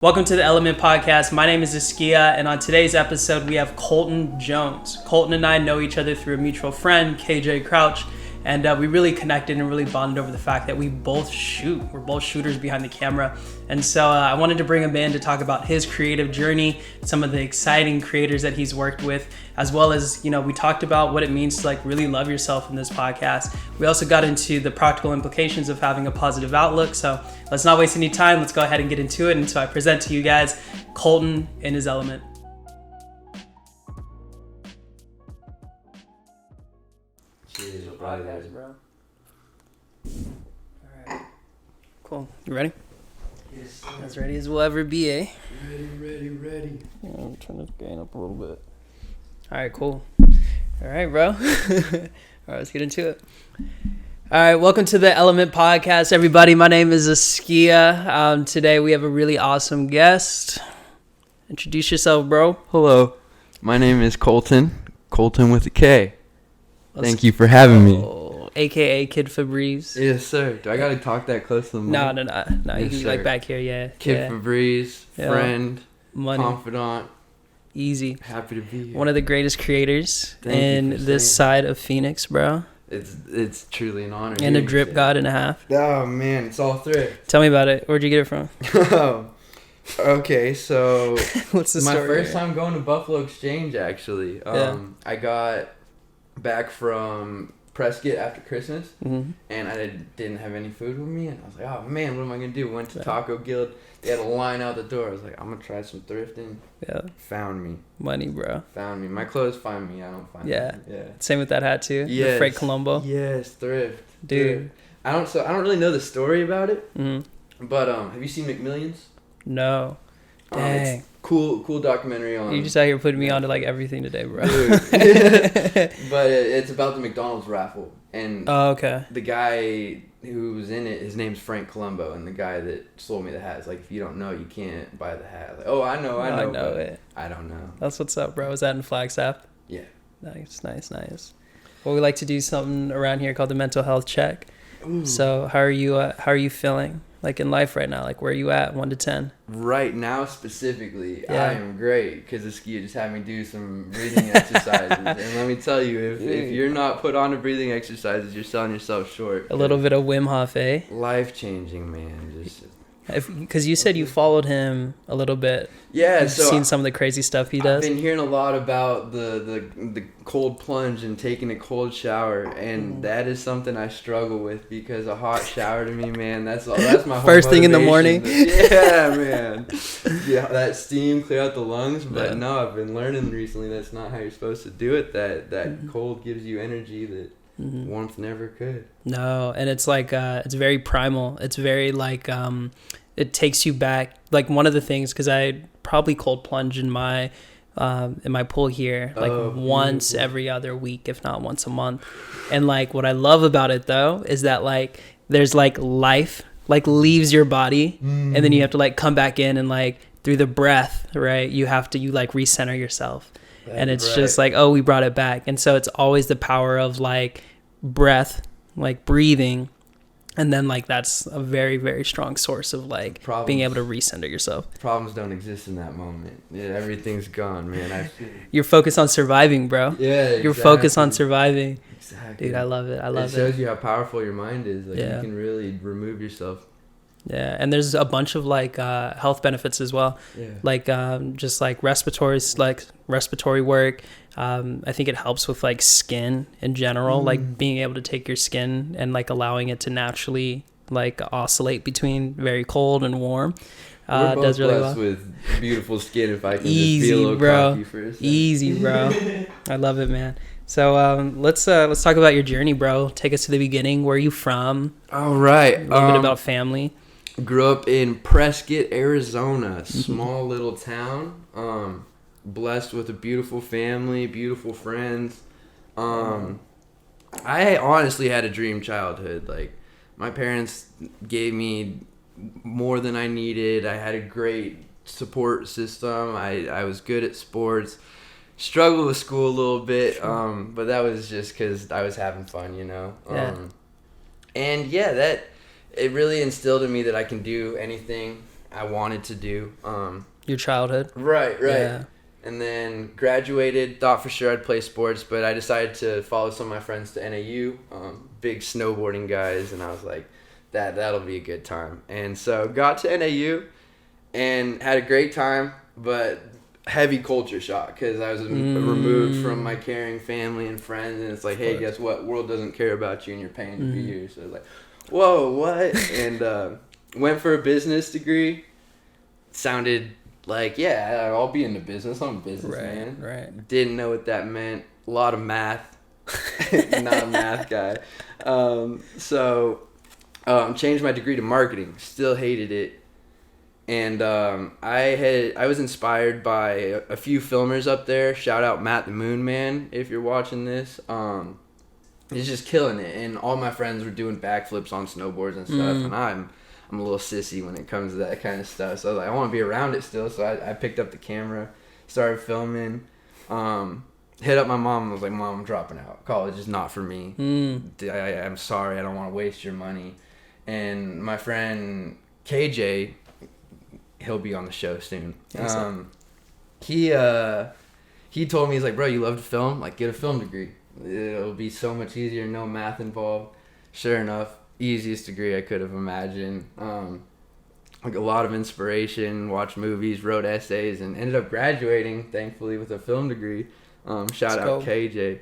Welcome to the Element Podcast. My name is Askia, and on today's episode, we have Kolten Jones. Kolten and I know each other through a mutual friend, KJ Crouch, and we really connected and really bonded over the fact that we both shoot. We're both shooters behind the camera. And so I wanted to bring him in to talk about his creative journey, some of the exciting creators that he's worked with, as well as, we talked about what it means to really love yourself in this podcast. We also got into the practical implications of having a positive outlook. So let's not waste any time. Let's go ahead and get into it. And so I present to you guys Kolten in his element. Cheers, Guys, bro. All right. Cool. You ready? Yes, sir. As ready as we'll ever be, eh? Ready. I'll turn this gain up a little bit. All right, cool. All right, bro. All right, let's get into it. All right, welcome to the Element Podcast, everybody. My name is Askia. Today we have a really awesome guest. Introduce yourself, bro. Hello, my name is Kolten with a K. Thank you for having me. AKA Kid Febreze. Yes, sir. Do I gotta talk that close to the mic? No. You Yes, can be sir. back here, yeah. Kid yeah. Febreze, Yeah. friend, Money. confidant. Easy. Happy to be here. One of the greatest creators Thank you in for this saying side of Phoenix, bro. It's truly an honor. And a hearing drip you say god and a half. that. Oh man, it's all thrift. Tell me about it. Where'd you get it from? Okay, so What's the my story? first time going to Buffalo Exchange, actually. Yeah. I got back from Prescott after Christmas, Mm-hmm. and I didn't have any food with me, and I was like, oh man, what am I gonna do? Went to Yeah. Taco Guild. They had a line out the door. I was like, I'm gonna try some thrifting. Yeah. Found me. Money, bro. My clothes find me. I don't find Yeah. them. Yeah. Same with that hat too. Yes. The Freight Colombo. Yes, thrift. Dude. Thrift. I don't really know the story about it, Mm-hmm. but have you seen McMillions? No. Dang. It's cool documentary on. You just out here putting me onto everything today, bro. Dude. But it's about the McDonald's raffle, and Oh, okay. the guy who was in it, his name's Frank Colombo, and the guy that sold me the hat is like, if you don't know, you can't buy the hat. Like, oh, I know, I know but it. I don't know. That's what's up, bro. Was that in Flagstaff? Yeah. Nice. Well, we like to do something around here called the mental health check. Ooh. So how are you feeling in life right now? Where are you at, 1 to 10? Right now, specifically, Yeah. I am great because the ski just had me do some breathing exercises. And let me tell you, if you're not put on to breathing exercises, you're selling yourself short. A little bit of Wim Hof, eh? Life-changing, man. Because you said you followed him a little bit. Yeah, You've so seen some of the crazy stuff he I've does. been hearing a lot about the cold plunge and taking a cold shower, and that is something I struggle with because a hot shower to me, man, that's my whole First thing in the morning. Yeah, man. Yeah, that steam clear out the lungs, but Yeah. no, I've been learning recently that's not how you're supposed to do it. That cold gives you energy that warmth never could. No, and it's it's very primal. It's very it takes you back. One of the things, because I probably cold plunge in my pool here once every other week, if not once a month. And what I love about it though is that there's life leaves your body, and then you have to come back in and through the breath, right? You have to recenter yourself. And it's just oh, we brought it back. And so it's always the power of breath, breathing. And then that's a very, very strong source of being able to recenter yourself. Problems don't exist in that moment. Yeah, everything's gone, man. You're focused on surviving, bro. Yeah, exactly. You're focused on surviving. Exactly. Dude, I love it. It shows you how powerful your mind is. Yeah. You can really remove yourself. Yeah, and there's a bunch of health benefits as well. Yeah. Just respiratory work. I think it helps with skin in general, being able to take your skin and allowing it to naturally oscillate between very cold and warm. We're both does really blessed well. with beautiful skin. If I can Easy, just be a little bro. cocky for a second. Easy, bro. I love it, man. So let's talk about your journey, bro. Take us to the beginning. Where are you from? All right. A little bit about family. Grew up in Prescott, Arizona, small little town. Blessed with a beautiful family, beautiful friends. I honestly had a dream childhood. My parents gave me more than I needed. I had a great support system. I was good at sports. Struggled with school a little bit, but that was just because I was having fun, Yeah. And yeah, that it really instilled in me that I can do anything I wanted to do. Your childhood. Right. Yeah. And then graduated, thought for sure I'd play sports, but I decided to follow some of my friends to NAU, big snowboarding guys, and I was like, that'll be a good time. And so got to NAU and had a great time, but heavy culture shock because I was removed from my caring family and friends, and it's like, hey, guess what? World doesn't care about you, and you're paying to be here. So like, whoa, what? And went for a business degree. Sounded like, yeah, I'll be in the business. I'm a businessman. Right. Didn't know what that meant. A lot of math. Not a math guy. So changed my degree to marketing. Still hated it. And I was inspired by a few filmers up there. Shout out Matt the Moon Man if you're watching this. He's just killing it, and all my friends were doing backflips on snowboards and stuff. And I'm a little sissy when it comes to that kind of stuff. So I was like, I want to be around it still. So I picked up the camera, started filming. Hit up my mom and was like, Mom, I'm dropping out. College is not for me. I'm sorry. I don't want to waste your money. And my friend KJ, he'll be on the show soon. He told me, he's like, bro, you love to film? Like, get a film degree. It'll be so much easier, no math involved. Sure enough, easiest degree I could have imagined. Like a lot of inspiration, watched movies, wrote essays, and ended up graduating, thankfully, with a film degree. Shout out KJ.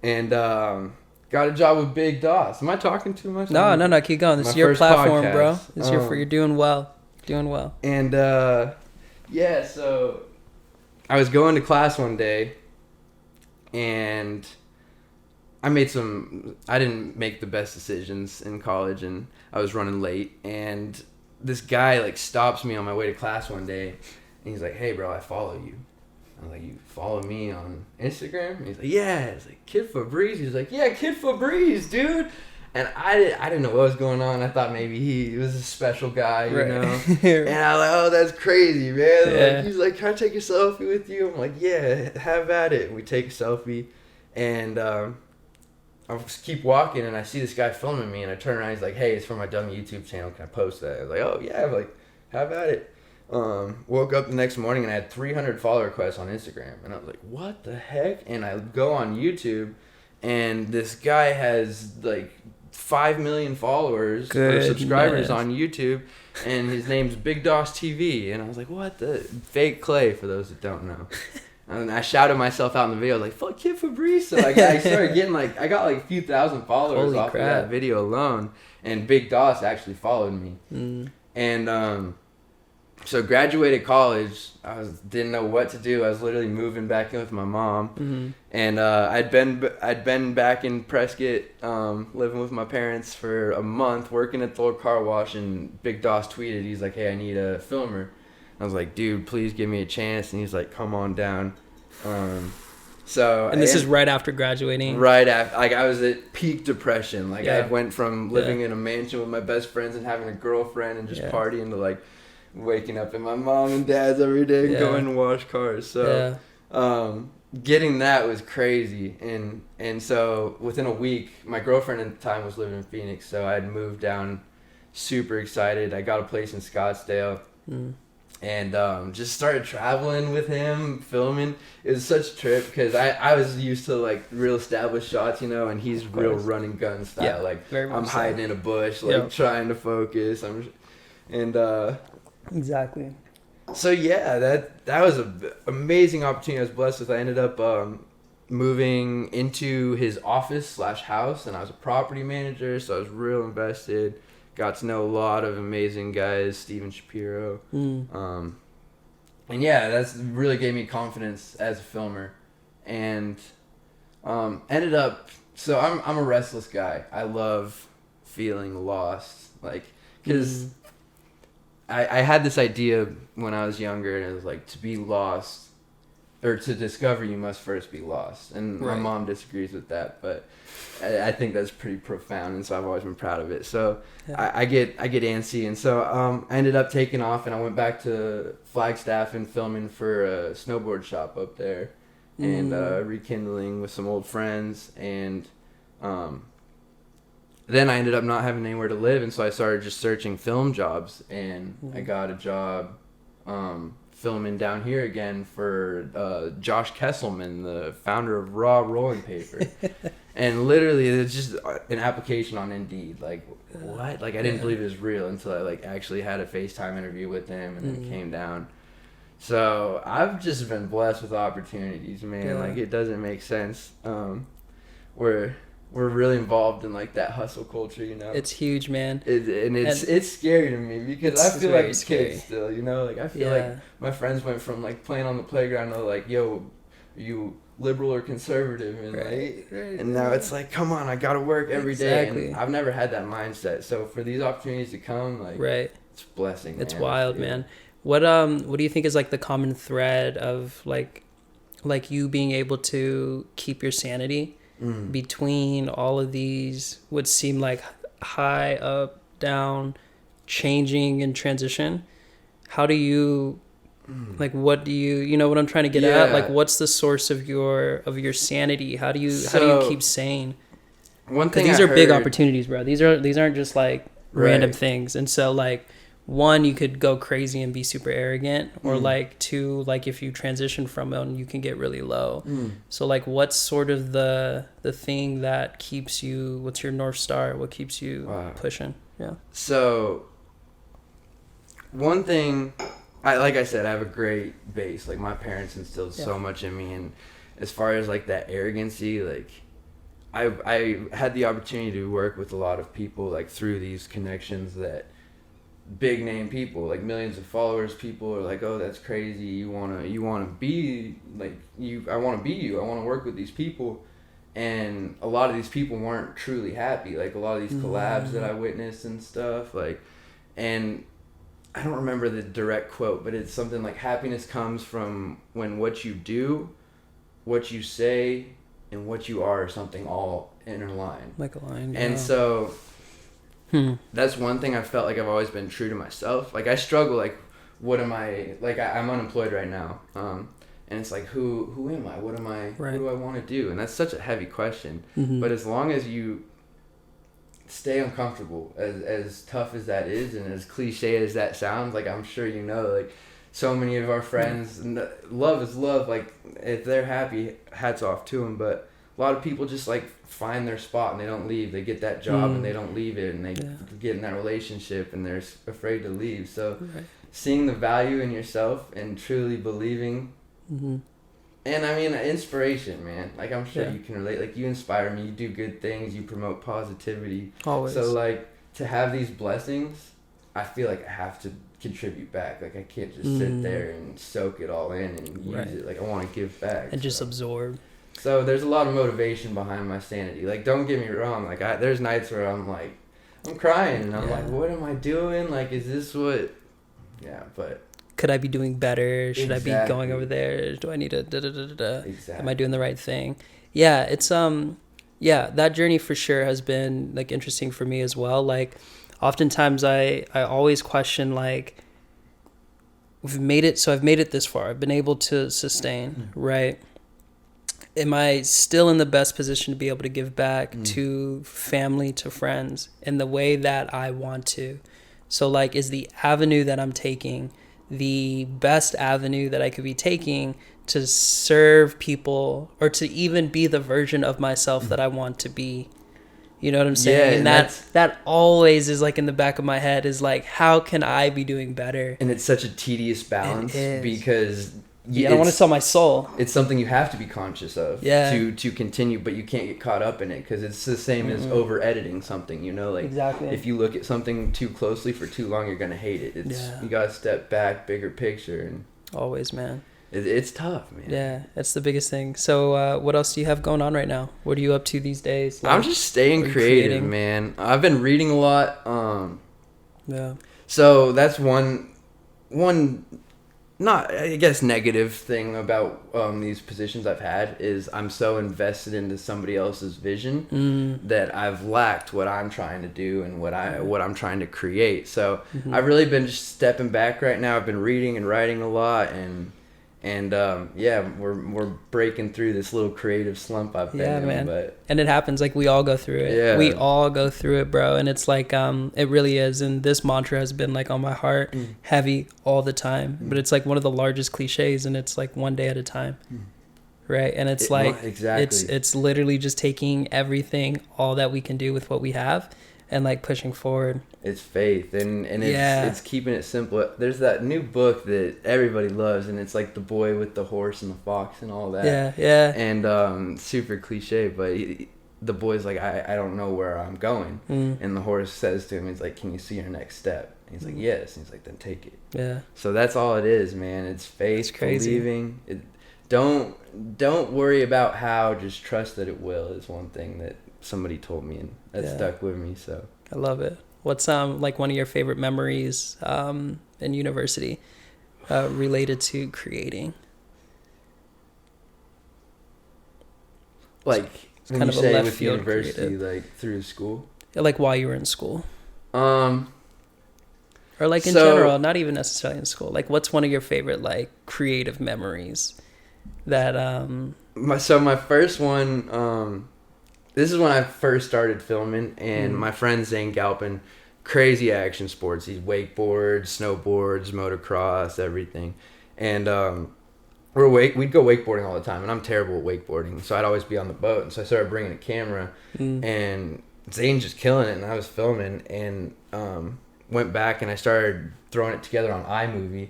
And got a job with Big Doss. Am I talking too much? No, keep going. This is your platform, bro. This is you're doing well. Doing well. And yeah, so I was going to class one day, and I didn't make the best decisions in college, and I was running late, and this guy like stops me on my way to class one day, and he's like, hey bro, I follow you. I was like, you follow me on Instagram? And he's like, yeah. It's like, Kid Febreze. He's like, yeah, Kid Febreze, dude. And I didn't know what was going on. I thought maybe he was a special guy, you know. And I was like, oh, that's crazy, man. Yeah. Like, he's like, can I take a selfie with you? I'm like, yeah, have at it. And we take a selfie, and I just keep walking, and I see this guy filming me, and I turn around. He's like, hey, it's for my dumb YouTube channel. Can I post that? I was like, oh yeah. I'm like, have at it. Woke up the next morning and I had 300 follow requests on Instagram, and I was like, what the heck? And I go on YouTube, and this guy has like 5 million followers or subscribers on YouTube, and his name's Big Doss TV. And I was like, what the fake Clay, for those that don't know. And I shouted myself out in the video, like, fuck Kid Febreze. So like, I started getting I got like a few thousand followers off of that video alone, and Big Doss actually followed me. And so graduated college. Didn't know what to do. I was literally moving back in with my mom, and I'd been back in Prescott, living with my parents for a month, working at the old car wash. And Big Doss tweeted, he's like, "Hey, I need a filmer." I was like, "Dude, please give me a chance." And he's like, "Come on down." And this is right after graduating. Right after, like, I was at peak depression. Like, I went from living in a mansion with my best friends and having a girlfriend and just partying to like waking up in my mom and dad's every day and going to wash cars. So getting that was crazy. And so within a week, my girlfriend at the time was living in Phoenix, so I'd moved down super excited. I got a place in Scottsdale. And just started traveling with him, filming. It was such a trip because I was used to like real established shots, you know, and he's real run and gun style. Like, I'm hiding in a bush, like trying to focus. Exactly. So yeah, that was an amazing opportunity I was blessed with. I ended up moving into his office/house, and I was a property manager, so I was real invested. Got to know a lot of amazing guys, Steven Shapiro. And yeah, that's really gave me confidence as a filmer. And ended up, so I'm a restless guy. I love feeling lost. Like, because I had this idea when I was younger, and it was like, to be lost, or to discover, you must first be lost. And my mom disagrees with that, but I think that's pretty profound, and so I've always been proud of it. So I get antsy, and so I ended up taking off, and I went back to Flagstaff and filming for a snowboard shop up there, and rekindling with some old friends, and then I ended up not having anywhere to live, and so I started just searching film jobs, and I got a job filming down here again for Josh Kesselman, the founder of Raw Rolling Paper. And literally, it's just an application on Indeed. Like, what? Like, I didn't believe it was real until I, like, actually had a FaceTime interview with him and then came down. So, I've just been blessed with opportunities, man. Yeah. Like, it doesn't make sense. We're really involved in, like, that hustle culture, you know? It's huge, man. It's scary to me because I feel like a kid still, you know? Like, I feel like my friends went from, like, playing on the playground to, like, yo, you liberal or conservative, and and now it's like, come on, I gotta work every day. And I've never had that mindset, so for these opportunities to come, like, it's a blessing. It's wild, man. What do you think is like the common thread of like you being able to keep your sanity between all of these would seem like high, up, down, changing and transition? How do you like, what do you know what I'm trying to get at? Like, what's the source of your sanity? How do you keep sane? One thing, these are big opportunities, bro. These aren't just like random things. And so, like, one, you could go crazy and be super arrogant, or like two, like if you transition from it, you can get really low. So like, what's sort of the thing that keeps you? What's your North Star? What keeps you pushing? Yeah. So one thing. Like I said, I have a great base. Like, my parents instilled so much in me, and as far as like that arrogancy, like I had the opportunity to work with a lot of people, like, through these connections, that big name people, like millions of followers, people are like, oh, that's crazy. You wanna be like you. I want to be you. I want to work with these people, and a lot of these people weren't truly happy. Like, a lot of these collabs that I witnessed and stuff, like, and I don't remember the direct quote, but it's something like, happiness comes from when what you do, what you say, and what you are something all interline. Like a line. And so that's one thing I felt like I've always been true to myself. Like, I struggle, like, what am I, like, I'm unemployed right now. And it's like, who am I? What am I? Right. What do I want to do? And that's such a heavy question. But as long as you stay uncomfortable, as tough as that is, and as cliche as that sounds, like, I'm sure you know, like, so many of our friends, love is love, like, if they're happy, hats off to them, but a lot of people just, like, find their spot and they don't leave. They get that job and they don't leave it, and they get in that relationship and they're afraid to leave. So seeing the value in yourself and truly believing, and I mean, inspiration, man. Like, I'm sure you can relate. Like, you inspire me. You do good things. You promote positivity. Always. So, like, to have these blessings, I feel like I have to contribute back. Like, I can't just sit there and soak it all in and use it. Like, I want to give back. And just absorb. So there's a lot of motivation behind my sanity. Like, don't get me wrong. Like, there's nights where I'm like, I'm crying. And I'm like, what am I doing? Like, is this what... Yeah, but... Could I be doing better? Should I be going over there? Do I need to Am I doing the right thing? Yeah, it's that journey for sure has been, like, interesting for me as well. Like, oftentimes I always question, like, I've made it this far. I've been able to sustain, right? Am I still in the best position to be able to give back to family, to friends in the way that I want to? So, like, is the avenue that I'm taking the best avenue that I could be taking to serve people, or to even be the version of myself that I want to be? You know what I'm saying? Yeah, and that always is, like, in the back of my head, is like, how can I be doing better? And it's such a tedious balance, because I don't want to sell my soul. It's something you have to be conscious of to continue, but you can't get caught up in it, because it's the same as over editing something, you know? Like, if you look at something too closely for too long, you're gonna hate it. You gotta step back, bigger picture, and always, man. It's tough, man. Yeah, that's the biggest thing. So what else do you have going on right now? What are you up to these days? Like, I'm just staying creative, man. I've been reading a lot. So that's one not, I guess, negative thing about these positions I've had is I'm so invested into somebody else's vision that I've lacked what I'm trying to do and what I'm trying to create. So I've really been just stepping back right now. I've been reading and writing a lot, and And we're breaking through this little creative slump I've been in. Man. But and it happens, like we all go through it. Yeah. We all go through it, bro. And it's like it really is. And this mantra has been like on my heart, heavy all the time. But it's like one of the largest cliches, and it's like one day at a time. Right. And it's it's literally just taking everything, all that we can do with what we have, and like pushing forward. It's faith, and it's keeping it simple. There's that new book that everybody loves, and it's like the boy with the horse and the fox and all that. Yeah. And super cliche, but the boy's like, I don't know where I'm going. And the horse says to him, he's like, can you see your next step? And he's like, yes. And he's like, then take it. Yeah. So that's all it is, man. It's faith, believing. Don't worry about how, just trust that it will, is one thing that somebody told me, and that stuck with me. So I love it. What's like one of your favorite memories in university related to creating? Like it's when kind you of a say left with field university, creative. like through school? Like while you were in school. Or like in So, general, not even necessarily in school. Like what's one of your favorite like creative memories that my first one, this is when I first started filming, and my friend Zane Galpin, crazy action sports. He's wakeboards, snowboards, motocross, everything. And we'd go wakeboarding all the time, and I'm terrible at wakeboarding, so I'd always be on the boat. And so I started bringing a camera, and Zane's just killing it, and I was filming, and went back and I started throwing it together on iMovie,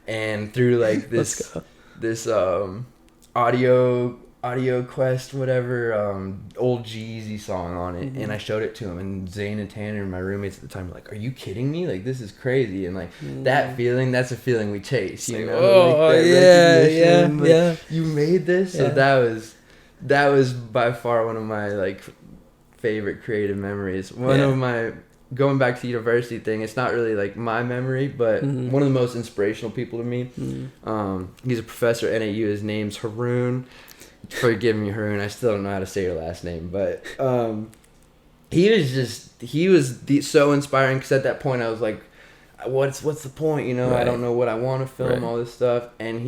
and through like this audio quest, whatever, old Jeezy song on it, and I showed it to him, and Zane and Tanner, my roommates at the time, were like, are you kidding me? Like, this is crazy. And like that feeling, that's a feeling we chase, you know? Oh, like yeah. You made this. So that was by far one of my like favorite creative memories. One of my, going back to the university thing, it's not really like my memory, but one of the most inspirational people to me, he's a professor at NAU. His name's Haroon. Forgive me, Haroon, I still don't know how to say your last name, but he was so inspiring, because at that point I was like, what's the point, you know? I don't know what I want to film, all this stuff. And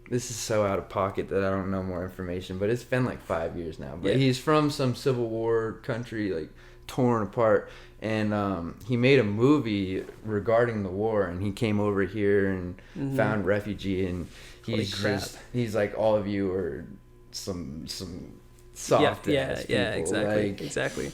this is so out of pocket that I don't know more information, but it's been like 5 years now. But he's from some Civil War country, like torn apart, and he made a movie regarding the war, and he came over here and found refugee, and he's like, all of you are some soft ass people. Exactly.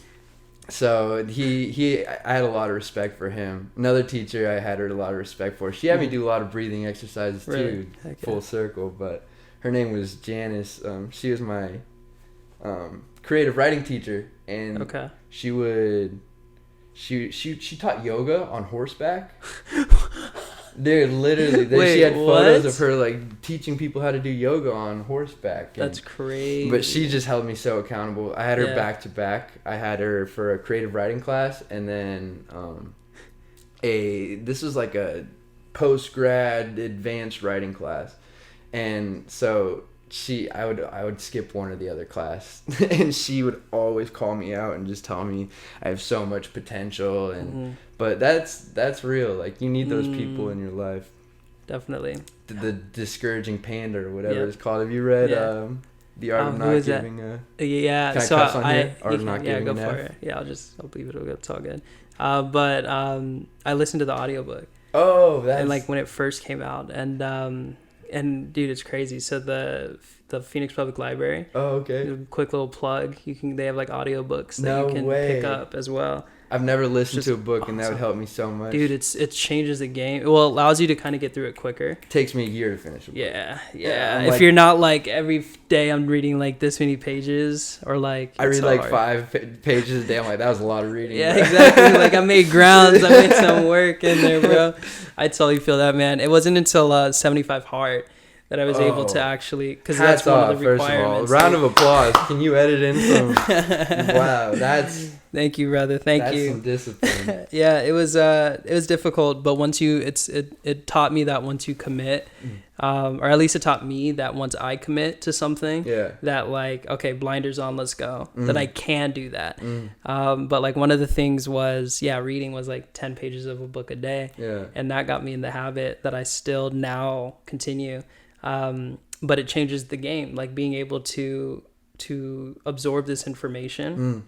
So I had a lot of respect for him. Another teacher I had a lot of respect for. She had me do a lot of breathing exercises too, full circle. But her name was Janice. She was my creative writing teacher, and she taught yoga on horseback. Dude, literally, she had photos of her like teaching people how to do yoga on horseback. That's crazy. But she just held me so accountable. I had her back to back. I had her for a creative writing class, and then this was like a post grad advanced writing class, and so I would skip one or the other class, and she would always call me out and just tell me I have so much potential, and but that's real. Like, you need those people in your life. Definitely. The Discouraging Panda, or whatever it's called. Have you read The Art of Not Giving a... Yeah, can so I cuss on here? Art of Not Giving go an for F? it. Yeah, I'll leave it. It's all good. But I listened to the audiobook. Oh, that's... And like when it first came out, and dude, it's crazy. So the Phoenix Public Library. Oh, okay. A quick little plug. They have like audiobooks that you can pick up as well. I've never listened to a book, and that would help me so much. Dude, it changes the game. Well, it allows you to kind of get through it quicker. It takes me a year to finish a book. Yeah. If you're not like every day I'm reading like this many pages, or like I read like 5 pages a day. I'm like, that was a lot of reading. Yeah, exactly. Like I made grounds. I made some work in there, bro. I totally feel that, man. It wasn't until 75 Hard that I was able to actually, because Hats that's one off, of the requirements. First of all, round of applause. Can you edit in some? Wow, that's. Thank you, brother. Thank you. That's some discipline. Yeah, it was difficult, but once you, it taught me that once you commit, or at least it taught me that once I commit to something, that like, okay, blinders on, let's go, that I can do that. But like one of the things was, reading was like 10 pages of a book a day. Yeah. And that got me in the habit that I still now continue. But it changes the game, like being able to absorb this information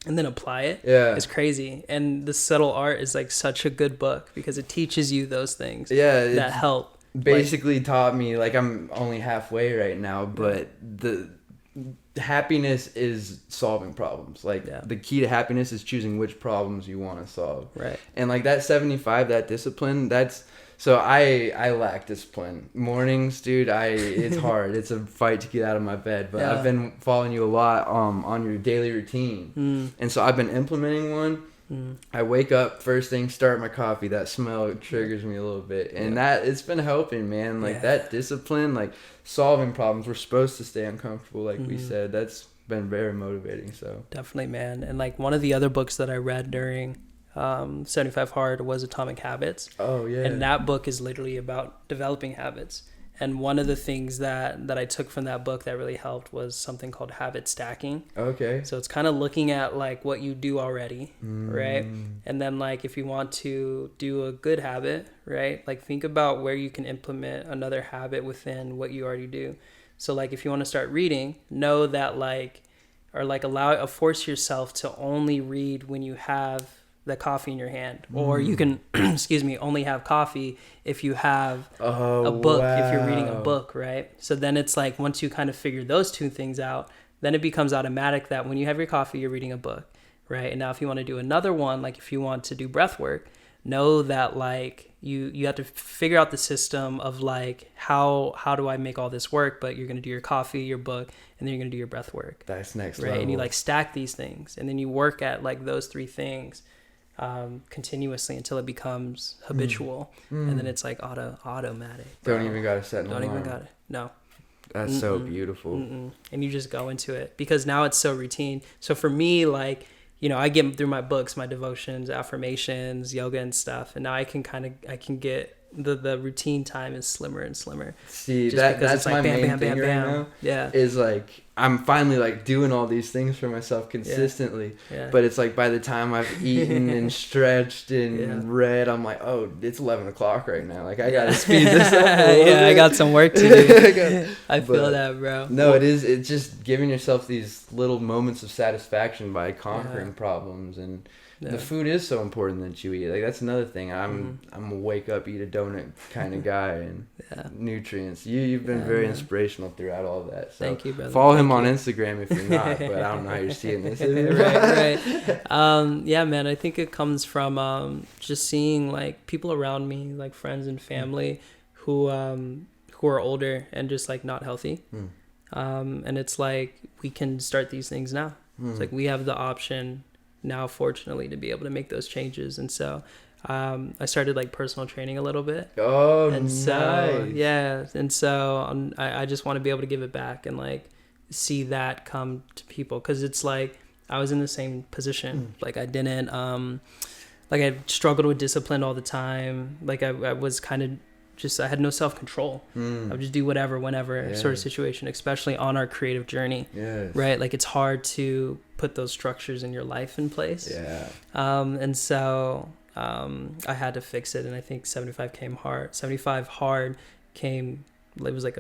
and then apply it is crazy. And The Subtle Art is like such a good book because it teaches you those things that help. Basically taught me, like, I'm only halfway right now, but the happiness is solving problems. Like the key to happiness is choosing which problems you want to solve. Right. And like that 75, that discipline, so I lack discipline. Mornings, dude, it's hard. It's a fight to get out of my bed. But I've been following you a lot on your daily routine. And so I've been implementing one. I wake up first thing, start my coffee. That smell triggers me a little bit. And that it's been helping, man. Like that discipline, like solving problems. We're supposed to stay uncomfortable, like we said. That's been very motivating. So definitely, man. And like one of the other books that I read during 75 Hard was Atomic Habits. Oh yeah. And that book is literally about developing habits. And one of the things that I took from that book that really helped was something called habit stacking. Okay. So it's kind of looking at like what you do already, right? And then like if you want to do a good habit, right? Like think about where you can implement another habit within what you already do. So like if you want to start reading, know that force yourself to only read when you have the coffee in your hand, or you can only have coffee if you have a book, if you're reading a book, right? So then it's like once you kind of figure those two things out, then it becomes automatic that when you have your coffee, you're reading a book, right? And now if you want to do another one, like if you want to do breath work, know that like you have to figure out the system of like how do I make all this work, but you're going to do your coffee, your book, and then you're going to do your breath work. That's next level. And you like stack these things, and then you work at like those three things continuously until it becomes habitual, and then it's like automatic. Don't even gotta set an alarm. Don't even gotta. No. That's so beautiful. And you just go into it because now it's so routine. So for me, like, you know, I get through my books, my devotions, affirmations, yoga and stuff, and now I can get the routine time is slimmer and slimmer. See, that's like my main thing right now. Yeah, is like I'm finally like doing all these things for myself consistently. Yeah. But it's like by the time I've eaten and stretched and read, I'm like, oh, it's 11 o'clock right now. Like I gotta speed this up. I got some work to do. I feel that, bro. No, it's just giving yourself these little moments of satisfaction by conquering problems. And the food is so important that you eat. Like that's another thing. I'm a wake up, eat a donut kind of guy, and nutrients. You've been very inspirational throughout all of that. So thank you, brother. Follow him on Instagram if you're not, but I don't know how you're seeing this. Right. Yeah, man. I think it comes from just seeing like people around me, like friends and family, who are older and just like not healthy. And it's like we can start these things now. It's like we have the option now, fortunately, to be able to make those changes. And so I started like personal training a little bit. Oh, and so nice. And so I just want to be able to give it back and like see that come to people, because it's like I was in the same position. Like I didn't like I struggled with discipline all the time. Like I was kind of just, I had no self-control. I would just do whatever, whenever sort of situation, especially on our creative journey. Yes. Right? Like it's hard to put those structures in your life in place. Yeah. And so I had to fix it. And I think 75 hard came, it was like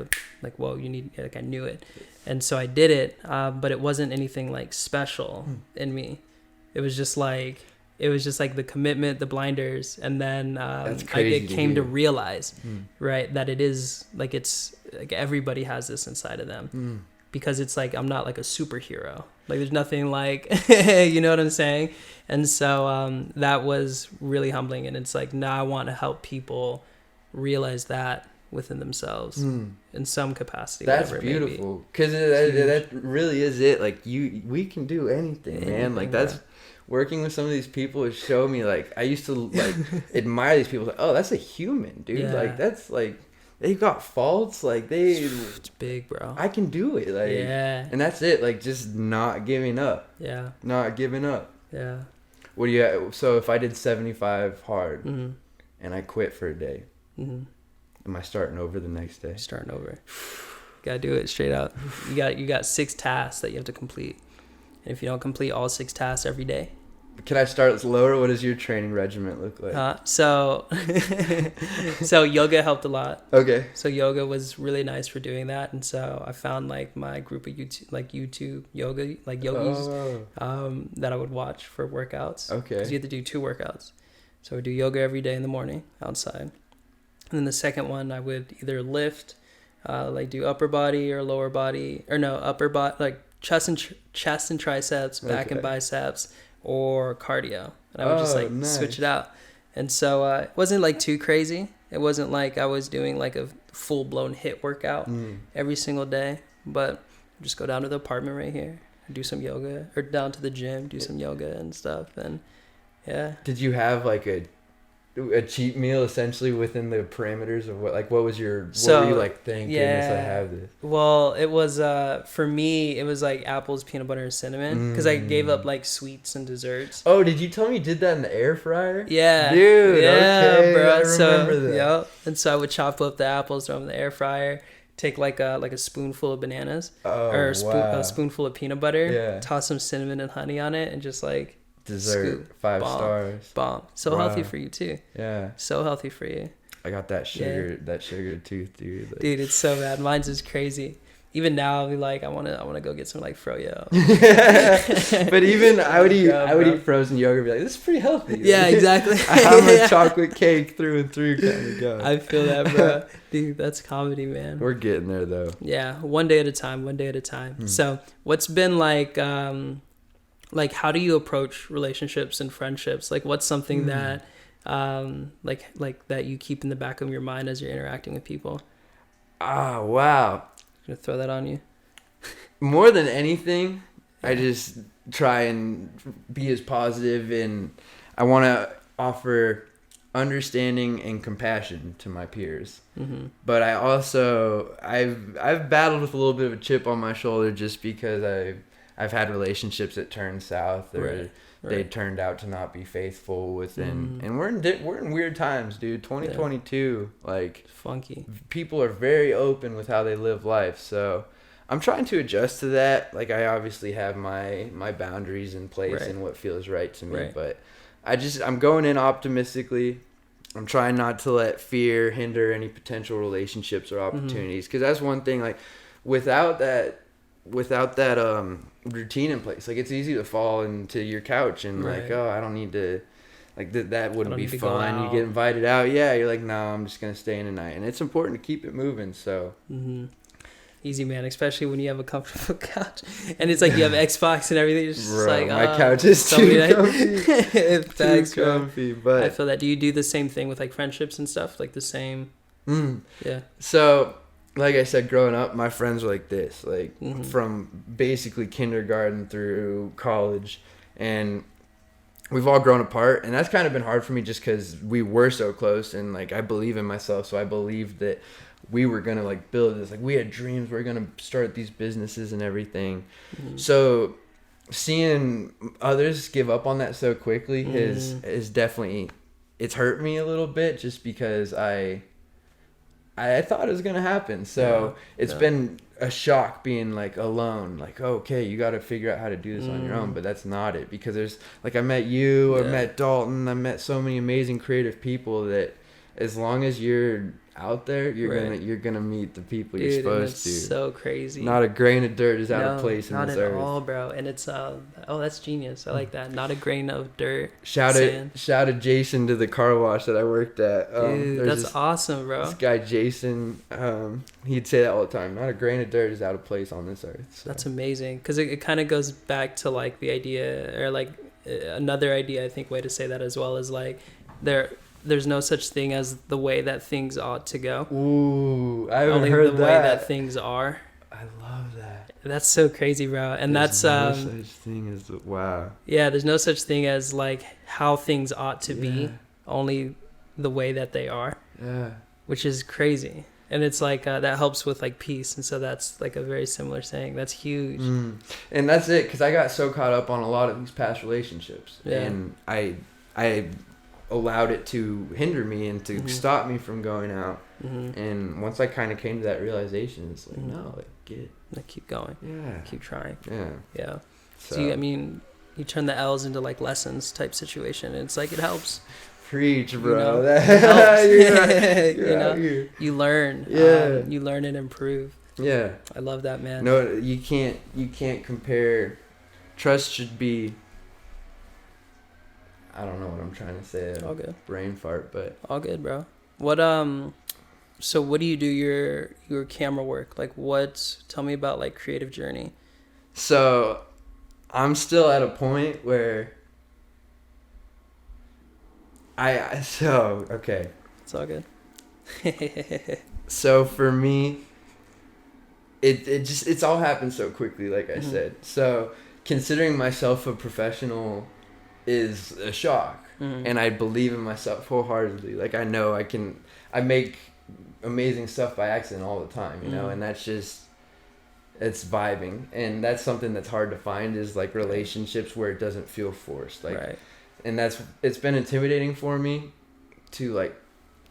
whoa, you need, like I knew it. And so I did it, but it wasn't anything like special in me. It was just like the commitment, the blinders, and then I came to realize, right, that it is like, it's like everybody has this inside of them, because it's like I'm not like a superhero. Like there's nothing like, you know what I'm saying? And so that was really humbling, and it's like now I want to help people realize that within themselves in some capacity. That's beautiful, because that really is it. Like we can do anything, man. Like that's. Working with some of these people has shown me, like, I used to like admire these people. Like, oh, that's a human, dude. Yeah. Like that's like they've got faults. Like It's big, bro. I can do it. Like, yeah. And that's it. Like, just not giving up. Yeah. Not giving up. Yeah. What do you? So if I did 75 hard Mm-hmm. and I quit for a day, Mm-hmm. am I starting over the next day? Starting over. Gotta do it straight up. You got 6 tasks that you have to complete. And if you don't complete all 6 tasks every day. Can I start lower? What does your training regimen look like? So yoga helped a lot. Okay. So yoga was really nice for doing that. And so I found like my group of YouTube yoga, like yogis, that I would watch for workouts. Okay. Because you have to do 2 workouts. So I would do yoga every day in the morning outside. And then the second one, I would either lift, like do upper body or lower body, or no, upper body, like chest and triceps, back and biceps, or cardio. And I would just like switch it out. And so it wasn't like too crazy. It wasn't like I was doing like a full blown HIIT workout every single day, but just go down to the apartment right here, do some yoga, or down to the gym, do some yoga and stuff. And yeah. Did you have like a cheat meal essentially within the parameters of what was your, what were you like thinking as I have this? Well, it was for me it was like apples, peanut butter, and cinnamon, because I gave up like sweets and desserts. Oh, did you tell me you did that in the air fryer? Yeah, dude. Yeah, okay, bro. I remember that. Yeah, and so I would chop up the apples, throw them in the air fryer, take like a spoonful of bananas, or a spoonful of peanut butter, toss some cinnamon and honey on it, and just like dessert, scoop, 5 stars. Bomb. So healthy for you too. Yeah. So healthy for you. I got that sugar tooth, dude. Like, dude, it's so bad. Mine's is crazy. Even now, I'll be like, I wanna go get some like froyo. But even I would eat frozen yogurt. And be like, this is pretty healthy. Yeah, exactly. I'm a chocolate cake through and through kind of guy. I feel that, bro. Dude, that's comedy, man. We're getting there though. Yeah, one day at a time. So, what's been like how do you approach relationships and friendships? Like, what's something that like that you keep in the back of your mind as you're interacting with people? Ah, wow. I'm gonna throw that on you. More than anything, I just try and be as positive, and I want to offer understanding and compassion to my peers. But I also I've battled with a little bit of a chip on my shoulder just because I've had relationships that turned south, or they turned out to not be faithful within, and we're in weird times, dude. 2022, like funky. People are very open with how they live life, so I'm trying to adjust to that. Like, I obviously have my boundaries in place and what feels right to me, but I'm going in optimistically. I'm trying not to let fear hinder any potential relationships or opportunities, because that's one thing. Like, without that routine in place, like, it's easy to fall into your couch and like, oh, I don't need to, like, that wouldn't be fun. You get invited out, you're like, no, I'm just gonna stay in tonight. And it's important to keep it moving. So easy, man, especially when you have a comfortable couch and it's like you have Xbox and everything. It's just like, my couch is too comfy. Thanks, comfy. But I feel that. Do you do the same thing with like friendships and stuff? Like the same? Yeah. So, like I said, growing up, my friends were like this, like from basically kindergarten through college, and we've all grown apart, and that's kind of been hard for me just because we were so close, and like I believe in myself, so I believed that we were gonna like build this, like we had dreams, we were gonna start these businesses and everything. So seeing others give up on that so quickly is definitely, it's hurt me a little bit, just because I thought it was gonna happen. So it's been a shock being like alone, like, okay, you got to figure out how to do this on your own. But that's not it, because there's like, I met you, I met Dalton, I met so many amazing creative people that as long as you're out there, you're gonna meet the people you're supposed to. So crazy. Not a grain of dirt is out of place in this earth. Not at all, bro. And it's that's genius. I like that. Not a grain of dirt. Shout out Jason to the car wash that I worked at. Dude, that's awesome, bro. This guy Jason, he'd say that all the time. Not a grain of dirt is out of place on this earth. So. That's amazing, because it kind of goes back to like the idea, or like another idea, I think, way to say that as well, is like there's no such thing as the way that things ought to go. Ooh, I haven't heard that. Only the way that things are. I love that. That's so crazy, bro. And there's no such thing as, wow. Yeah, there's no such thing as like how things ought to be, only the way that they are. Yeah. Which is crazy. And it's like that helps with like peace, and so that's like a very similar saying. That's huge. And that's it, because I got so caught up on a lot of these past relationships, and I allowed it to hinder me and to stop me from going out. And once I kind of came to that realization, it's like, no, like, keep going. Yeah, keep trying. Yeah. So you turn the L's into like lessons type situation, and it's like it helps. Preach, bro. It helps. You're you learn. Yeah. You learn and improve. Yeah. I love that, man. No, you can't compare. Trust should be. I don't know what I'm trying to say. All good. Brain fart, but all good, bro. What So what do you do your camera work? Like tell me about like creative journey. So, I'm still at a point where. Okay. It's all good. So for me, it's all happened so quickly, like I said. So considering myself a professional is a shock, and I believe in myself wholeheartedly. Like I know I make amazing stuff by accident all the time, you know, and that's just. It's vibing, and that's something that's hard to find is like relationships where it doesn't feel forced, like. Right. And it's been intimidating for me to like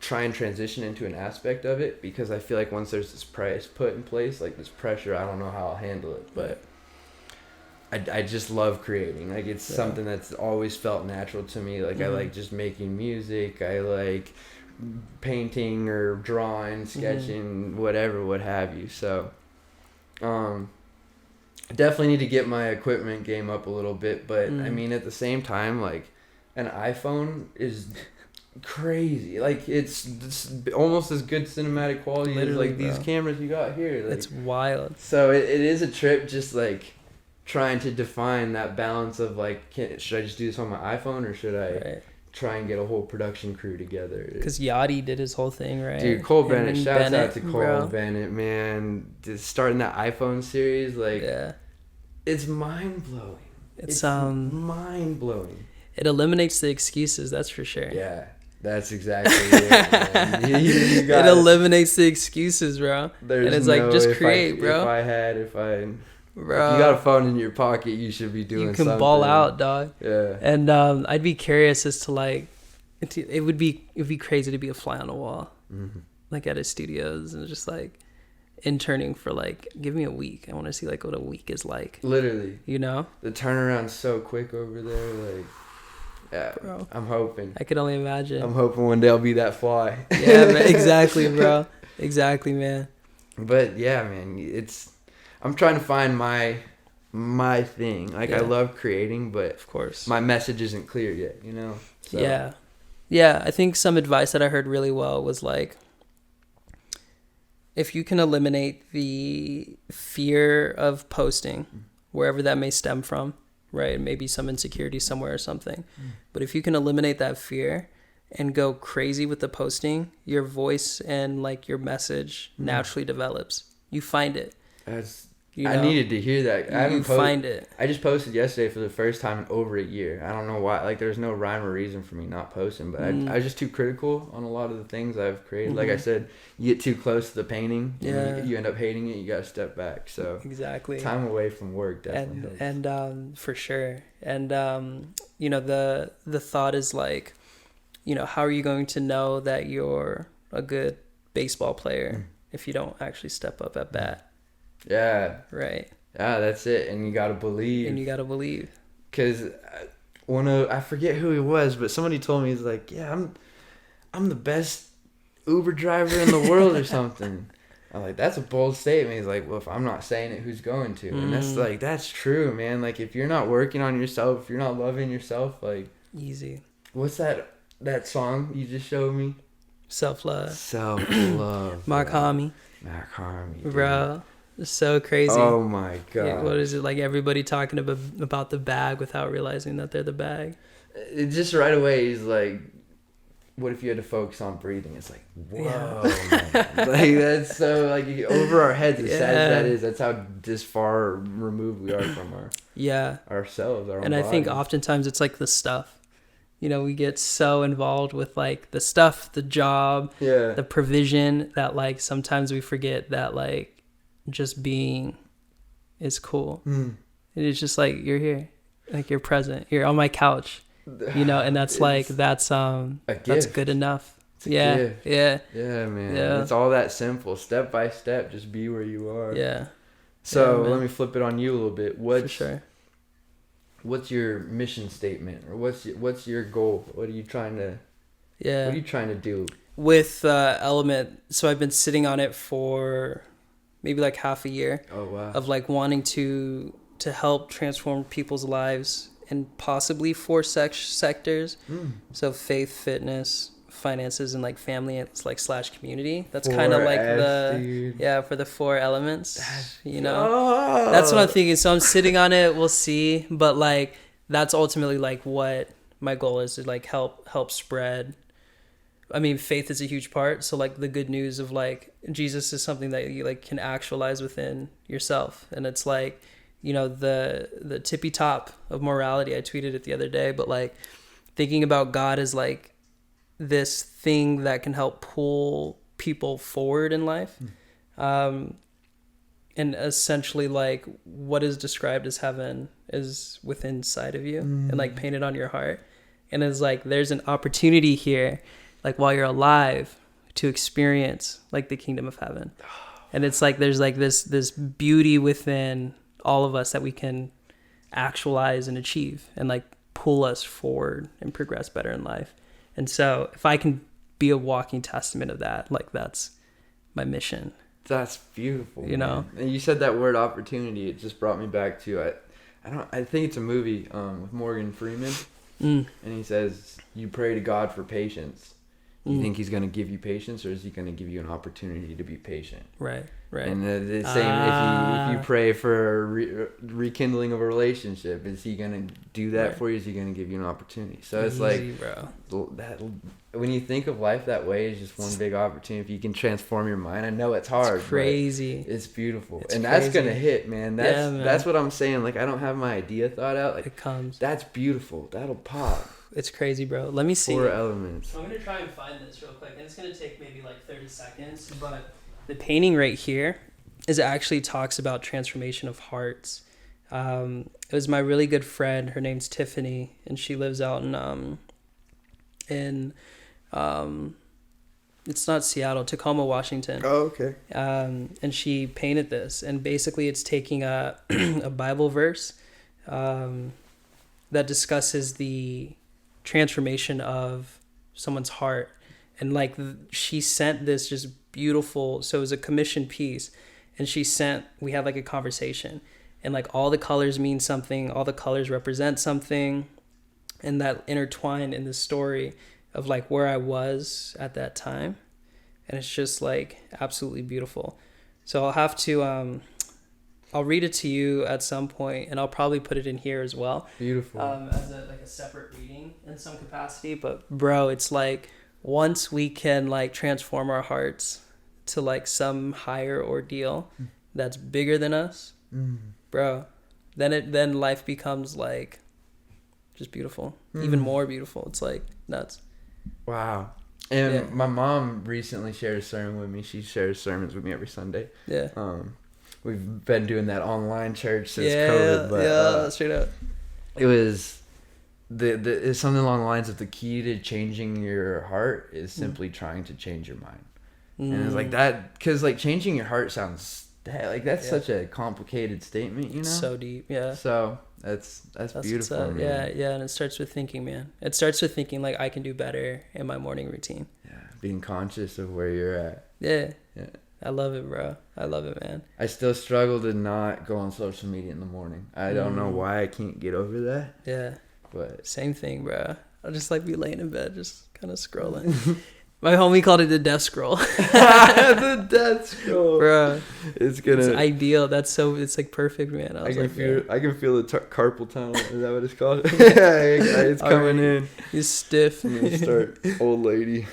try and transition into an aspect of it, because I feel like once there's this price put in place, like this pressure, I don't know how I'll handle it. But I just love creating. Like it's something that's always felt natural to me. Like I like just making music. I like painting or drawing, sketching, whatever, what have you. So I definitely need to get my equipment game up a little bit. But I mean, at the same time, like an iPhone is crazy. Like it's almost as good cinematic quality literally, as like these cameras you got here. Like, it's wild. So it is a trip, just like trying to define that balance of like, should I just do this on my iPhone, or should I try and get a whole production crew together? Because Yachty did his whole thing, right? Dude, Cole Bennett, shouts out to Cole Bennett, man. Just starting that iPhone series, like it's mind blowing. It's mind blowing. It eliminates the excuses, that's for sure. Yeah, that's exactly it, man. It eliminates the excuses, bro. There's and it's like, just create, bro. If you got a phone in your pocket, you should be doing something. You can ball out, dog. Yeah. And I'd be curious as to like, it would be crazy to be a fly on the wall, like at his studios, and just like interning for like, give me a week. I want to see like what a week is like. Literally. You know? The turnaround's so quick over there, like. Yeah, bro. I'm hoping. I can only imagine. I'm hoping one day I'll be that fly. Yeah, man, exactly, bro. Exactly, man. But yeah, man, I'm trying to find my thing. Like I love creating, but of course, my message isn't clear yet, you know? So. Yeah. I think some advice that I heard really well was like, if you can eliminate the fear of posting, wherever that may stem from, right? Maybe some insecurity somewhere or something. But if you can eliminate that fear and go crazy with the posting, your voice and like your message naturally develops. You find it. I needed to hear that. You find it. I just posted yesterday for the first time in over a year. I don't know why. Like, there's no rhyme or reason for me not posting, but I was just too critical on a lot of the things I've created. Like I said, you get too close to the painting, you end up hating it. You got to step back. So exactly, time away from work definitely helps. And for sure. And you know, the thought is like, you know, how are you going to know that you're a good baseball player if you don't actually step up at bat? Yeah. Right. Yeah, that's it. And you got to believe. Because I forget who he was, but somebody told me, he's like, yeah, I'm the best Uber driver in the world or something. I'm like, that's a bold statement. He's like, well, if I'm not saying it, who's going to? And that's true, man. Like, if you're not working on yourself, if you're not loving yourself, like... Easy. What's that song you just showed me? Self-Luh. Self-Love. Mark Hamill. Bro. So crazy. Oh my god. Yeah, what is it, like everybody talking about the bag without realizing that they're the bag? It just right away he's like, what if you had to focus on breathing? It's like, whoa. Like that's so like over our heads, as sad as that is, that's how this far removed we are from ourselves, our own I body. think oftentimes it's like the stuff. You know, we get so involved with like the stuff, the job, the provision, that like sometimes we forget that like just being is cool. It's just like you're here, like you're present, you're on my couch, you know, and that's like that's good enough. Yeah, man. Yeah. It's all that simple, step by step. Just be where you are. Yeah. So let me flip it on you a little bit. For sure. What's your mission statement, or what's your goal? What are you trying to do with Element? So I've been sitting on it for maybe like half a year. Oh wow. Of like wanting to help transform people's lives in possibly 4 sectors. So faith, fitness, finances, and like family. It's like / community. That's kind of like for the 4 elements. You know, that's what I'm thinking. So I'm sitting on it. We'll see, but like that's ultimately like what my goal is, to like help spread. I mean, faith is a huge part. So like the good news of like Jesus is something that you like can actualize within yourself, and it's like, you know, the tippy top of morality. I tweeted it the other day, but like thinking about God as like this thing that can help pull people forward in life, and essentially like what is described as heaven is within inside of you, and like painted on your heart, and it's like there's an opportunity here, like while you're alive, to experience like the kingdom of heaven. And it's like there's like this beauty within all of us that we can actualize and achieve, and like pull us forward and progress better in life. And so if I can be a walking testament of that, like that's my mission. That's beautiful. You know? And you said that word opportunity. It just brought me back to I think it's a movie with Morgan Freeman. And he says, you pray to God for patience. You think he's going to give you patience, or is he going to give you an opportunity to be patient? Right. And the same, if you pray for rekindling of a relationship, is he going to do that for you? Is he going to give you an opportunity? So it's that when you think of life that way, it's just one big opportunity. If you can transform your mind, I know it's hard. It's crazy. It's beautiful. That's going to hit, man. That's what I'm saying. Like, I don't have my idea thought out. Like, it comes. That's beautiful. That'll pop. It's crazy, bro. Let me see. 4 elements. I'm going to try and find this real quick. And it's going to take maybe like 30 seconds. But the painting right here actually talks about transformation of hearts. It was my really good friend. Her name's Tiffany. And she lives out in it's not Seattle, Tacoma, Washington. Oh, okay. And she painted this. And basically it's taking a Bible verse that discusses the transformation of someone's heart, and like she sent this just beautiful, so it was a commissioned piece, and we had like a conversation, and like all the colors mean something, all the colors represent something, and that intertwined in the story of like where I was at that time, and it's just like absolutely beautiful. So I'll have to I'll read it to you at some point, and I'll probably put it in here as well. Beautiful. As a separate reading in some capacity. But bro, it's like once we can like transform our hearts to like some higher ordeal that's bigger than us, bro, then life becomes like just beautiful, even more beautiful. It's like nuts. Wow. And my mom recently shared a sermon with me. She shares sermons with me every Sunday. Yeah. We've been doing that online church since COVID, but straight up. It was it's something along the lines of the key to changing your heart is simply trying to change your mind. And it's like that, because like changing your heart sounds like that's such a complicated statement, you know? So deep, yeah. So that's beautiful, man. Yeah, and it starts with thinking, man. It starts with thinking like I can do better in my morning routine. Yeah, being conscious of where you're at. Yeah. I love it, bro. I love it, man. I still struggle to not go on social media in the morning. I don't know why I can't get over that. Yeah. But same thing, bro. I'll just like be laying in bed, just kind of scrolling. My homie called it the death scroll. The death scroll, bro. It's ideal. It's like perfect, man. I can feel the carpal tunnel. Is that what it's called? Yeah, it's coming in. He's stiff. I'm gonna start old lady.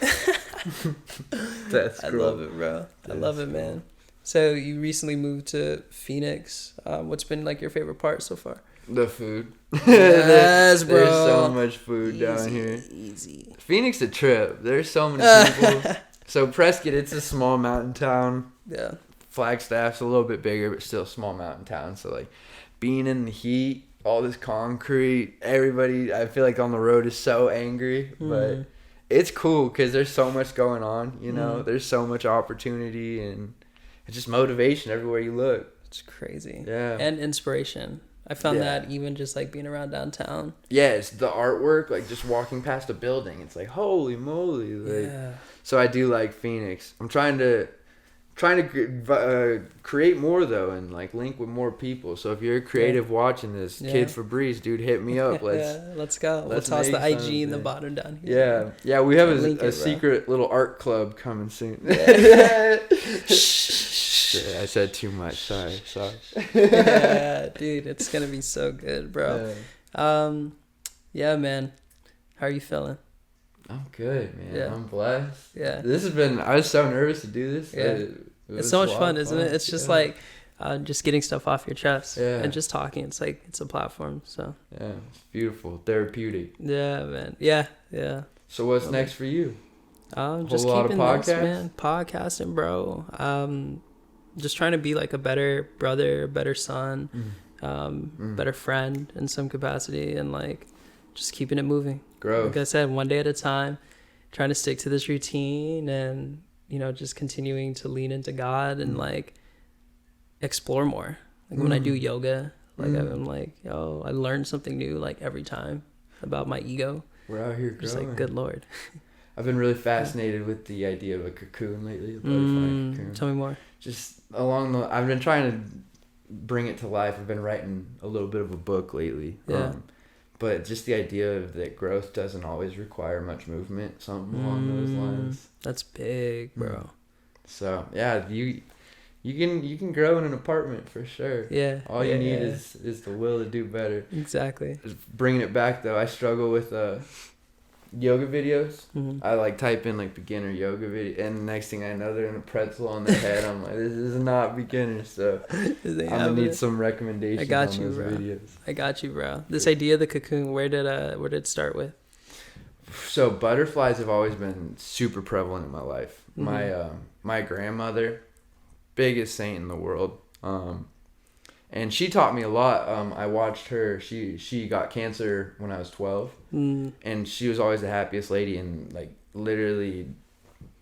Death scroll. I love it, bro. I love it, man. So you recently moved to Phoenix. What's been like your favorite part so far? The food. Yes, bro. There's so much food down here. Easy. Phoenix a trip. There's so many people. So Prescott, it's a small mountain town. Yeah. Flagstaff's a little bit bigger, but still a small mountain town. So like being in the heat, all this concrete, everybody I feel like on the road is so angry, but it's cool because there's so much going on, you know. There's so much opportunity and it's just motivation everywhere you look. It's crazy. Yeah. And inspiration. I found that even just like being around downtown. Yeah, it's the artwork, like just walking past a building. It's like, holy moly. Like, so I do like Phoenix. I'm trying to create more though, and like link with more people. So if you're creative watching this, Kid Febreze, dude, hit me up. Let's go. We'll toss the IG in the bottom down here. Yeah. We have a secret little art club coming soon. Shit, I said too much. Sorry. Yeah, dude, it's gonna be so good, bro. Yeah, man. How are you feeling? I'm good, man. Yeah. I'm blessed. Yeah. This has been. I was so nervous to do this. Yeah. It's so much fun, isn't it? It's just like just getting stuff off your chest and just talking. It's like it's a platform. So yeah, it's beautiful, therapeutic. Yeah, man. Yeah. So what's next for you? Just keeping this, man. Podcasting, bro. Just trying to be like a better brother, a better son, better friend in some capacity, and like just keeping it moving. Growth. Like I said, one day at a time, trying to stick to this routine and, you know, just continuing to lean into God and like explore more. Like when I do yoga, like I'm like, yo, I learn something new like every time about my ego. We're out here growing. Just like, good Lord. I've been really fascinated with the idea of a cocoon lately. A butterfly cocoon. Tell me more. Just I've been trying to bring it to life. I've been writing a little bit of a book lately. Yeah. But just the idea of that growth doesn't always require much movement, something along those lines. That's big, bro. So yeah, you can grow in an apartment for sure. Yeah. All you need is the will to do better. Exactly. Just bringing it back though, I struggle with yoga videos. I like type in like beginner yoga video, and the next thing I know, they're in a pretzel on their head. I'm like, this is not beginner. So I'm gonna need some recommendations. I got on you, those bro. videos. I got you, bro. This idea of the cocoon, where did it start with? So butterflies have always been super prevalent in my life. My grandmother, biggest saint in the world. And she taught me a lot. I watched her. She got cancer when I was 12, and she was always the happiest lady. And like literally,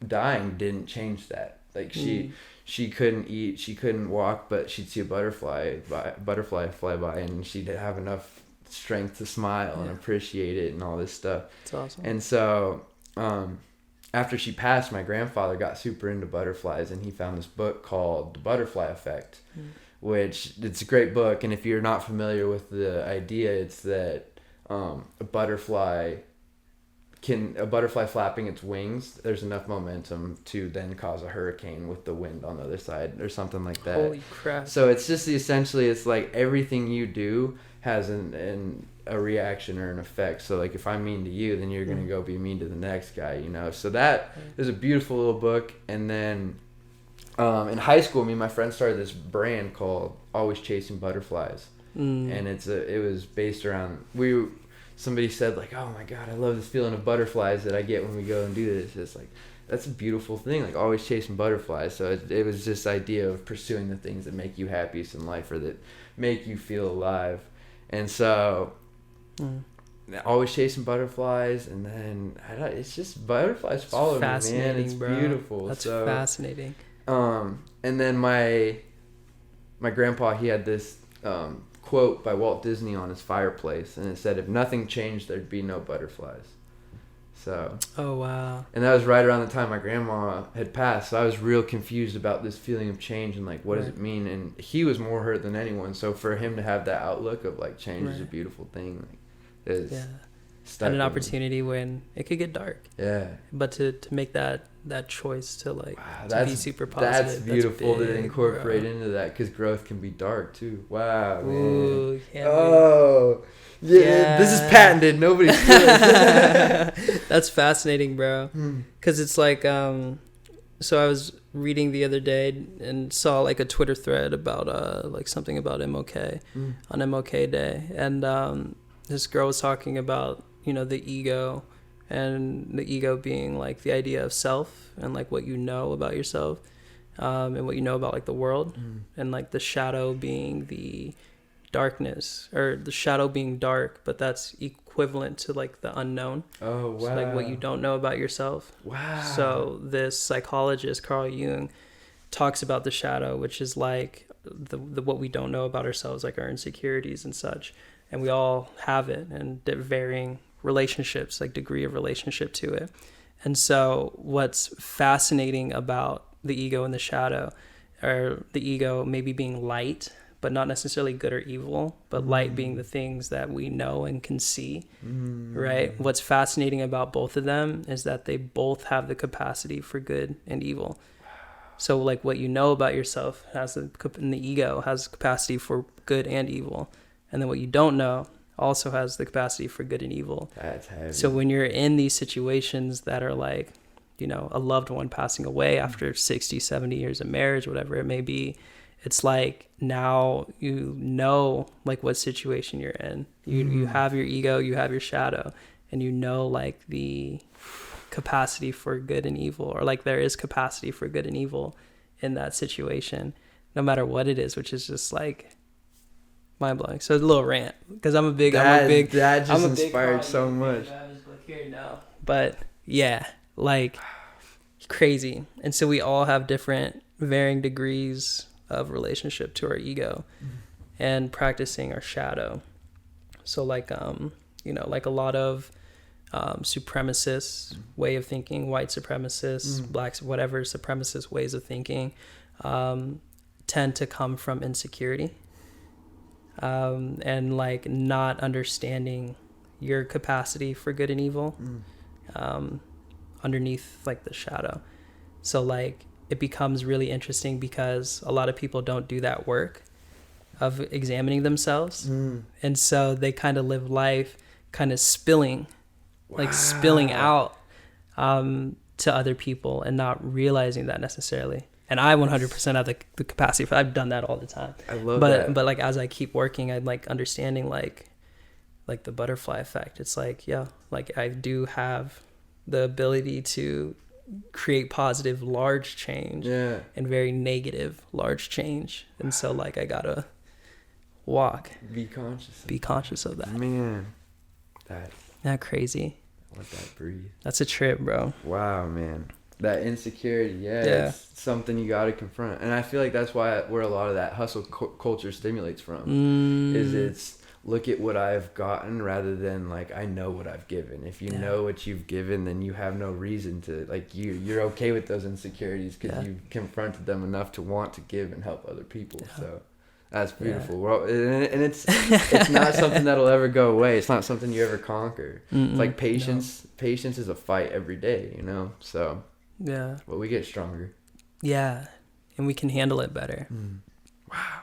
dying didn't change that. Like she couldn't eat, she couldn't walk, but she'd see a butterfly fly by, and she'd have enough strength to smile and appreciate it and all this stuff. That's awesome. And so, after she passed, my grandfather got super into butterflies, and he found this book called The Butterfly Effect. Which it's a great book, and if you're not familiar with the idea, it's that a butterfly flapping its wings, there's enough momentum to then cause a hurricane with the wind on the other side or something like that. Holy crap. So it's just essentially, it's like everything you do has a reaction or an effect. So like if I'm mean to you, then you're gonna go be mean to the next guy, you know. So that is a beautiful little book. And then in high school, me and my friend started this brand called Always Chasing Butterflies, and it was based around somebody said like, oh my god, I love this feeling of butterflies that I get when we go and do this. It's like, that's a beautiful thing, like always chasing butterflies. So it was this idea of pursuing the things that make you happiest in life or that make you feel alive. And so always chasing butterflies, and then it's just butterflies follow me, man. It's bro. Beautiful. That's fascinating. And then my grandpa, he had this quote by Walt Disney on his fireplace, and it said, if nothing changed, there'd be no butterflies. So oh wow. And that was right around the time my grandma had passed, so I was real confused about this feeling of change and like what does it mean. And he was more hurt than anyone, so for him to have that outlook of like change is a beautiful thing, like and an opportunity when it could get dark, but to make that choice to like to be super positive, that's beautiful to incorporate into that, because growth can be dark too. Wow. Ooh, yeah, this is patented, nobody's stealing. That's fascinating, bro, because it's like so reading the other day and saw like a Twitter thread about like something about MLK on MLK Day, and this girl was talking about, you know, the ego, and the ego being like the idea of self and like what you know about yourself, and what you know about like the world, and like the shadow being the darkness, or the shadow being dark, but that's equivalent to like the unknown. Oh, wow. So like what you don't know about yourself. Wow. So this psychologist Carl Jung talks about the shadow, which is like the what we don't know about ourselves, like our insecurities and such, and we all have it, and varying relationships, like degree of relationship to it. And so what's fascinating about the ego and the shadow, or the ego maybe being light, but not necessarily good or evil, but light being the things that we know and can see, right? What's fascinating about both of them is that they both have the capacity for good and evil. So like what you know about yourself has and the ego has capacity for good and evil. And then what you don't know also has the capacity for good and evil. That's heavy. So when you're in these situations that are like, you know, a loved one passing away after 60, 70 years of marriage, whatever it may be, it's like now you know like what situation you're in. You have your ego, you have your shadow, and you know like the capacity for good and evil, or like there is capacity for good and evil in that situation, no matter what it is, which is just like mind blowing. So it's a little rant because I'm a big that just inspired so much. I have his book here now. But yeah, like crazy. And so we all have different varying degrees of relationship to our ego and practicing our shadow. So like you know, like a lot of supremacists way of thinking, white supremacists, blacks, whatever supremacist ways of thinking, tend to come from insecurity, and like not understanding your capacity for good and evil, underneath like the shadow. So like it becomes really interesting because a lot of people don't do that work of examining themselves, and so they kind of live life kind of spilling out to other people and not realizing that necessarily. And I 100% have the capacity for, I've done that all the time. I love that. But like as I keep working, I'm like understanding like the butterfly effect. It's like, yeah, like I do have the ability to create positive large change and very negative large change. And so like I gotta be conscious of that. Man, that crazy. Let that breathe. That's a trip, bro. Wow, man. That insecurity, it's something you got to confront. And I feel like that's where a lot of that hustle culture stimulates from. Is it's look at what I've gotten rather than like I know what I've given. If you know what you've given, then you have no reason to like you're okay with those insecurities because you've confronted them enough to want to give and help other people. So that's beautiful. Well, and it's not something that'll ever go away. It's not something you ever conquer. It's like patience. Patience is a fight every day, you know. So but we get stronger. Yeah, and we can handle it better. Wow.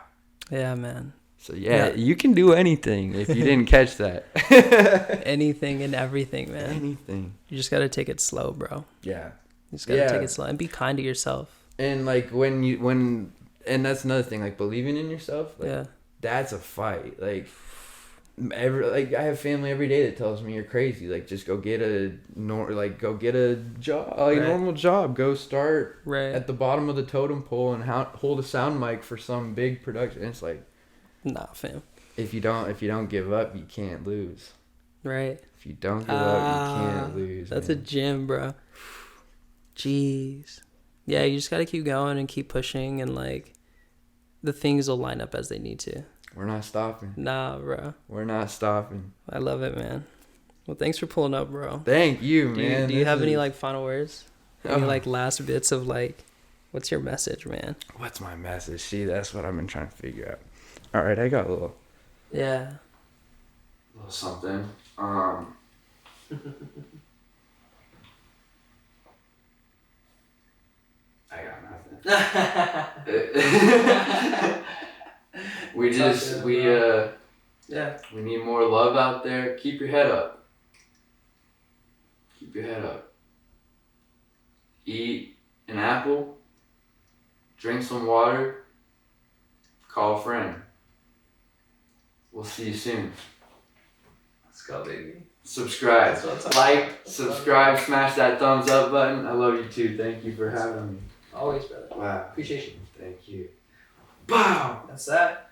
Yeah, man. So you can do anything if you didn't catch that. Anything and everything, man. Anything. You just gotta take it slow, bro. Yeah. You just gotta take it slow and be kind to yourself. And like and that's another thing, like believing in yourself. Like, that's a fight. Like I have family every day that tells me you're crazy. Like just go get a job, normal job. Go start at the bottom of the totem pole and hold a sound mic for some big production. And it's like, nah, fam. If you don't give up, you can't lose. Right. If you don't give up, you can't lose. That's a gem, bro. Jeez. Yeah, you just gotta keep going and keep pushing, and like the things will line up as they need to. We're not stopping. Nah, bro. We're not stopping. I love it, man. Well, thanks for pulling up, bro. Thank you, man. Do you have any like final words? Any like last bits of like, what's your message, man? What's my message? See, that's what I've been trying to figure out. All right, I got a little. Yeah. A little something. I got nothing. We need more love out there. Keep your head up. Keep your head up. Eat an apple drink some water, call a friend. We'll see you soon. Let's go, baby. Subscribe. Like, subscribe, smash that thumbs up button. I love you too. Thank you for having me. Always, brother. Wow. Appreciate you. Thank you. Wow. That's that.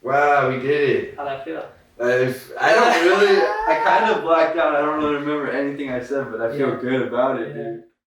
Wow, we did it. How'd that feel? I don't really, I kind of blacked out. I don't really remember anything I said, but I feel good about it, dude.